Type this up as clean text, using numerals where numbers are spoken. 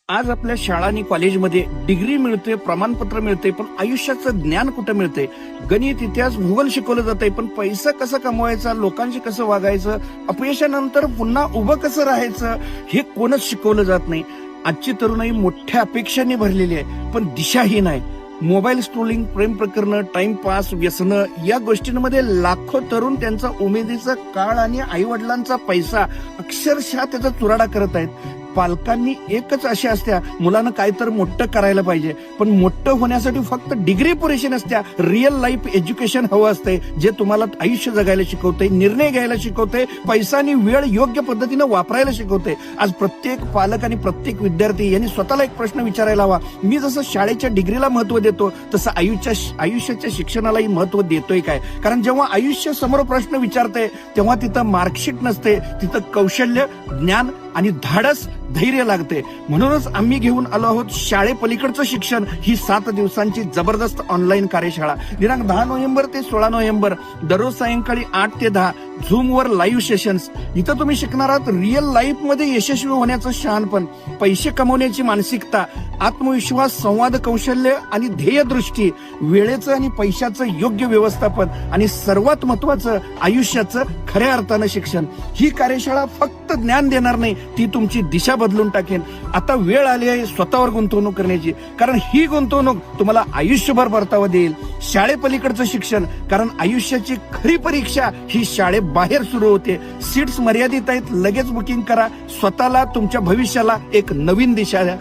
आज आपल्या शाळा आणि कॉलेजमध्ये डिग्री मिळते, प्रमाणपत्र मिळते, पण आयुष्याचं ज्ञान कुठं मिळते? गणित, इतिहास, भूगोल शिकवलं जातंय, पण पैसा कसा कमवायचा, लोकांशी कसं वागायचं, अपयशानंतर पुन्हा उभं कसं राहायचं, हे कोणच शिकवलं जात नाही. आजची तरुणाई मोठ्या अपेक्षांनी भरलेली आहे, पण दिशाही नाही. मोबाईल स्क्रोलिंग, प्रेम प्रकरण, टाइमपास, व्यसनं या गोष्टींमध्ये लाखो तरुण त्यांचा उमेदीचा काळ आणि आई वडिलांचा पैसा अक्षरशः त्याचा चुराडा करत आहेत. पालकांनी एकच आशा असत्या, मुलानं काय तर मोठं करायला पाहिजे, पण मोठं होण्यासाठी फक्त डिग्री पुरेशी नसत्या, रिअल लाईफ एज्युकेशन हवं असतंय, जे तुम्हाला आयुष्य जगायला शिकवतंय, निर्णय घ्यायला शिकवतंय, पैसा आणि वेळ योग्य पद्धतीनं वापरायला शिकवतंय. आज प्रत्येक पालक आणि प्रत्येक विद्यार्थी यांनी स्वतःला एक प्रश्न विचारायला हवा, मी जसं शाळेच्या डिग्रीला महत्व देतो तसं आयुष्याच्या शिक्षणालाही महत्व देतोय काय? कारण जेव्हा आयुष्य समोर प्रश्न विचारते तेव्हा तिथं मार्कशीट नसते, तिथं कौशल्य, ज्ञान आणि धाडस, धैर्य लागते. म्हणूनच आम्ही घेऊन आलो आहोत शाळेपलीकडचं शिक्षण ही 7 दिवसांची जबरदस्त ऑनलाईन कार्यशाळा. दिनांक 10 नोव्हेंबर ते 16 नोव्हेंबर दररोज सायंकाळी 8 ते 10 झूमवर लाईव्ह सेशन्स. इथं तुम्ही शिकणार आहात रिअल लाईफ मध्ये यशस्वी होण्याचं शहाणपण, पैसे कमवण्याची मानसिकता, आत्मविश्वास, संवाद कौशल्य आणि ध्येयदृष्टी, वेळेचं आणि पैशाचं योग्य व्यवस्थापन आणि सर्वात महत्वाचं आयुष्याचं खऱ्या अर्थानं शिक्षण. ही कार्यशाळा फक्त ज्ञान देणार नाही, ती तुमची दिशा बदलून टाकेन. आता वेळ आली आहे स्वतःवर गुंतवणूक करण्याची, कारण ही गुंतवणूक तुम्हाला आयुष्यभर परतावा देईल. शाळेपलीकडचं शिक्षण, कारण आयुष्याची खरी परीक्षा ही शाळेबाहेर सुरू होते. सीट्स मर्यादित आहेत, लगेच बुकिंग करा. स्वतःला, तुमच्या भविष्याला एक नवीन दिशा द्या.